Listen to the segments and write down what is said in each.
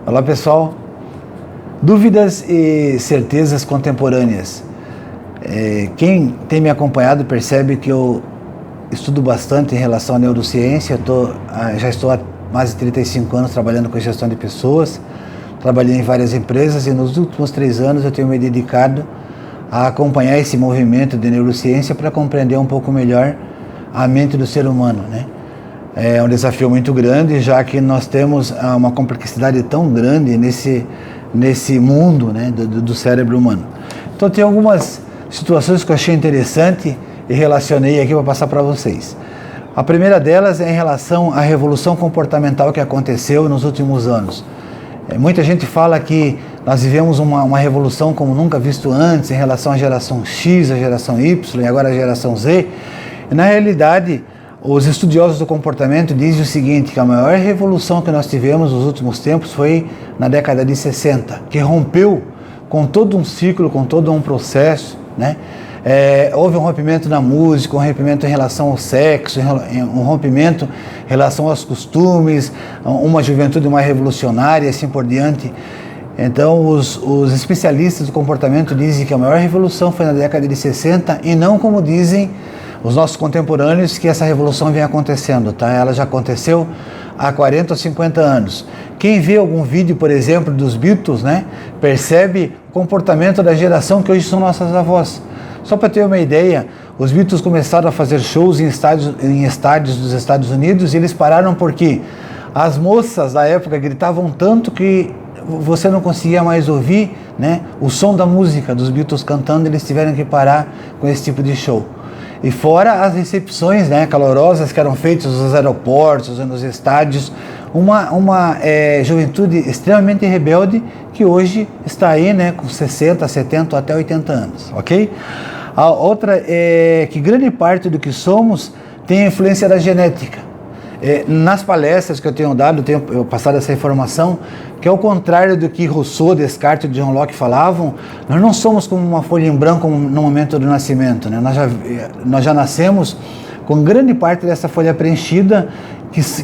Olá pessoal, dúvidas e certezas contemporâneas. Quem tem me acompanhado percebe que eu estudo bastante em relação à neurociência. Já estou há mais de 35 anos trabalhando com gestão de pessoas, trabalhei em várias empresas e nos últimos 3 anos eu tenho me dedicado a acompanhar esse movimento de neurociência para compreender um pouco melhor a mente do ser humano, né? É um desafio muito grande, já que nós temos uma complexidade tão grande nesse mundo, né, do cérebro humano. Então tem algumas situações que eu achei interessante e relacionei aqui para passar para vocês. A primeira delas é em relação à revolução comportamental que aconteceu nos últimos anos. Muita gente fala que nós vivemos uma revolução como nunca visto antes em relação à geração X, à geração Y e agora à geração Z. E, na realidade, os estudiosos do comportamento dizem o seguinte, que a maior revolução que nós tivemos nos últimos tempos foi na década de 60, que rompeu com todo um ciclo, com todo um processo, né? Houve um rompimento na música, um rompimento em relação ao sexo, um rompimento em relação aos costumes, uma juventude mais revolucionária e assim por diante. Então, os especialistas do comportamento dizem que a maior revolução foi na década de 60 e não como dizem os nossos contemporâneos, que essa revolução vem acontecendo, tá? Ela já aconteceu há 40 ou 50 anos. Quem vê algum vídeo, por exemplo, dos Beatles, né, percebe o comportamento da geração que hoje são nossas avós. Só para ter uma ideia, os Beatles começaram a fazer shows em estádios dos Estados Unidos e eles pararam porque as moças da época gritavam tanto que você não conseguia mais ouvir, né, o som da música dos Beatles cantando. Eles tiveram que parar com esse tipo de show. E fora as recepções, né, calorosas que eram feitas nos aeroportos e nos estádios, uma juventude extremamente rebelde que hoje está aí, né, com 60, 70 até 80 anos, ok? A outra é que grande parte do que somos tem a influência da genética. Nas palestras que eu tenho dado, eu tenho passado essa informação, que é o contrário do que Rousseau, Descartes e John Locke falavam. Nós não somos como uma folha em branco no momento do nascimento, né? Nós já nascemos com grande parte dessa folha preenchida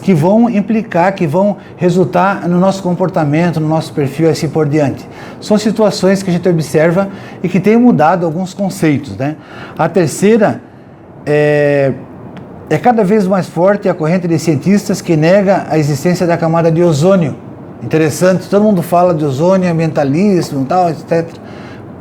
que vão implicar, que vão resultar no nosso comportamento, no nosso perfil e assim por diante. São situações que a gente observa e que tem mudado alguns conceitos, né? A terceira é cada vez mais forte a corrente de cientistas que nega a existência da camada de ozônio. Interessante, todo mundo fala de ozônio, ambientalismo e tal, etc.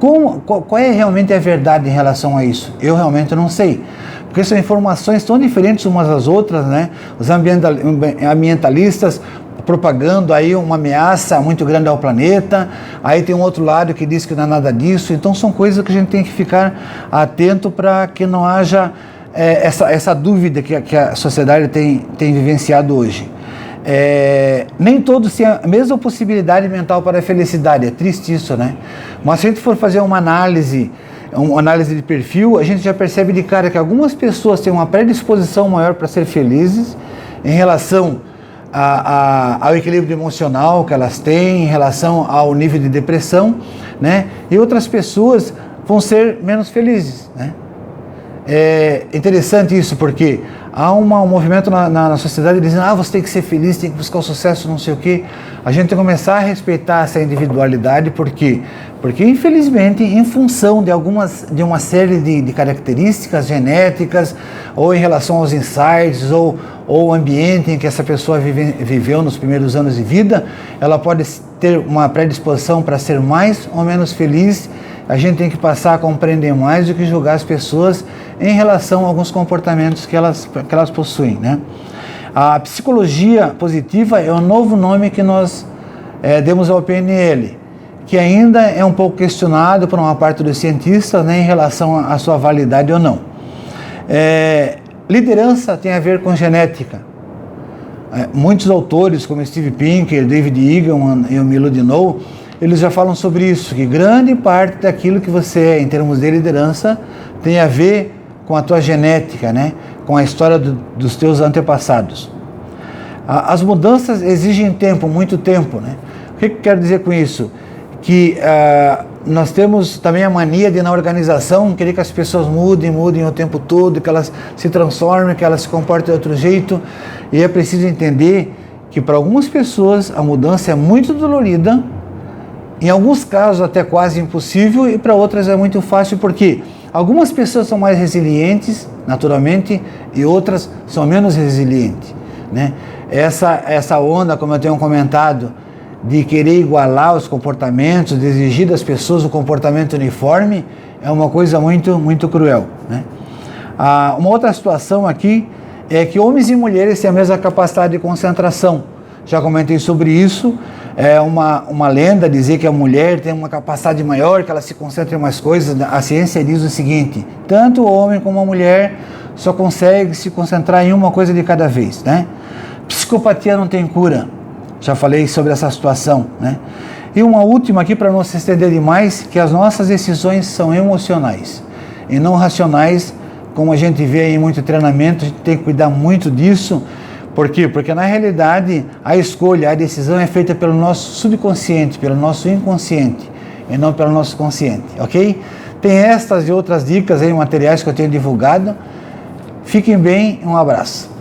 Qual é realmente a verdade em relação a isso? Eu realmente não sei, porque são informações tão diferentes umas das outras, né? Os ambientalistas propagando aí uma ameaça muito grande ao planeta, aí tem um outro lado que diz que não é nada disso. Então são coisas que a gente tem que ficar atento para que não haja essa dúvida que a sociedade tem vivenciado hoje. Nem todos têm a mesma possibilidade mental para a felicidade. É triste isso, né? Mas se a gente for fazer uma análise de perfil, a gente já percebe de cara que algumas pessoas têm uma predisposição maior para ser felizes em relação ao equilíbrio emocional que elas têm, em relação ao nível de depressão, né? E outras pessoas vão ser menos felizes, né? É interessante isso, porque há um movimento na sociedade dizendo você tem que ser feliz, tem que buscar o sucesso, não sei o quê. A gente tem que começar a respeitar essa individualidade, por quê? Porque infelizmente, em função de uma série de características genéticas, ou em relação aos insights, ou o ambiente em que essa pessoa viveu nos primeiros anos de vida, ela pode ter uma predisposição para ser mais ou menos feliz. A gente tem que passar a compreender mais do que julgar as pessoas em relação a alguns comportamentos que elas possuem, né? A psicologia positiva é o novo nome que nós demos ao PNL, que ainda é um pouco questionado por uma parte dos cientistas, né, em relação à sua validade ou não. Liderança tem a ver com genética. Muitos autores, como Steve Pinker, David Eagleman e o Milo Dinow, eles já falam sobre isso, que grande parte daquilo que você é em termos de liderança tem a ver com a tua genética, né? Com a história dos teus antepassados. As mudanças exigem tempo, muito tempo, né? O que eu quero dizer com isso? Que nós temos também a mania de, na organização, querer que as pessoas mudem o tempo todo, que elas se transformem, que elas se comportem de outro jeito, e é preciso entender que para algumas pessoas a mudança é muito dolorida, em alguns casos até quase impossível, e para outras é muito fácil, porque algumas pessoas são mais resilientes, naturalmente, e outras são menos resilientes, né? Essa onda, como eu tenho comentado, de querer igualar os comportamentos, de exigir das pessoas o comportamento uniforme, é uma coisa muito, muito cruel, né? Uma outra situação aqui é que homens e mulheres têm a mesma capacidade de concentração. Já comentei sobre isso. É uma lenda dizer que a mulher tem uma capacidade maior, que ela se concentra em mais coisas. A ciência diz o seguinte: tanto o homem como a mulher só consegue se concentrar em uma coisa de cada vez, né? Psicopatia não tem cura. Já falei sobre essa situação, né? E uma última aqui, para não se estender demais, que as nossas decisões são emocionais e não racionais, como a gente vê em muito treinamento. A gente tem que cuidar muito disso. Por quê? Porque na realidade a escolha, a decisão é feita pelo nosso subconsciente, pelo nosso inconsciente e não pelo nosso consciente, ok? Tem estas e outras dicas aí, materiais que eu tenho divulgado. Fiquem bem, um abraço.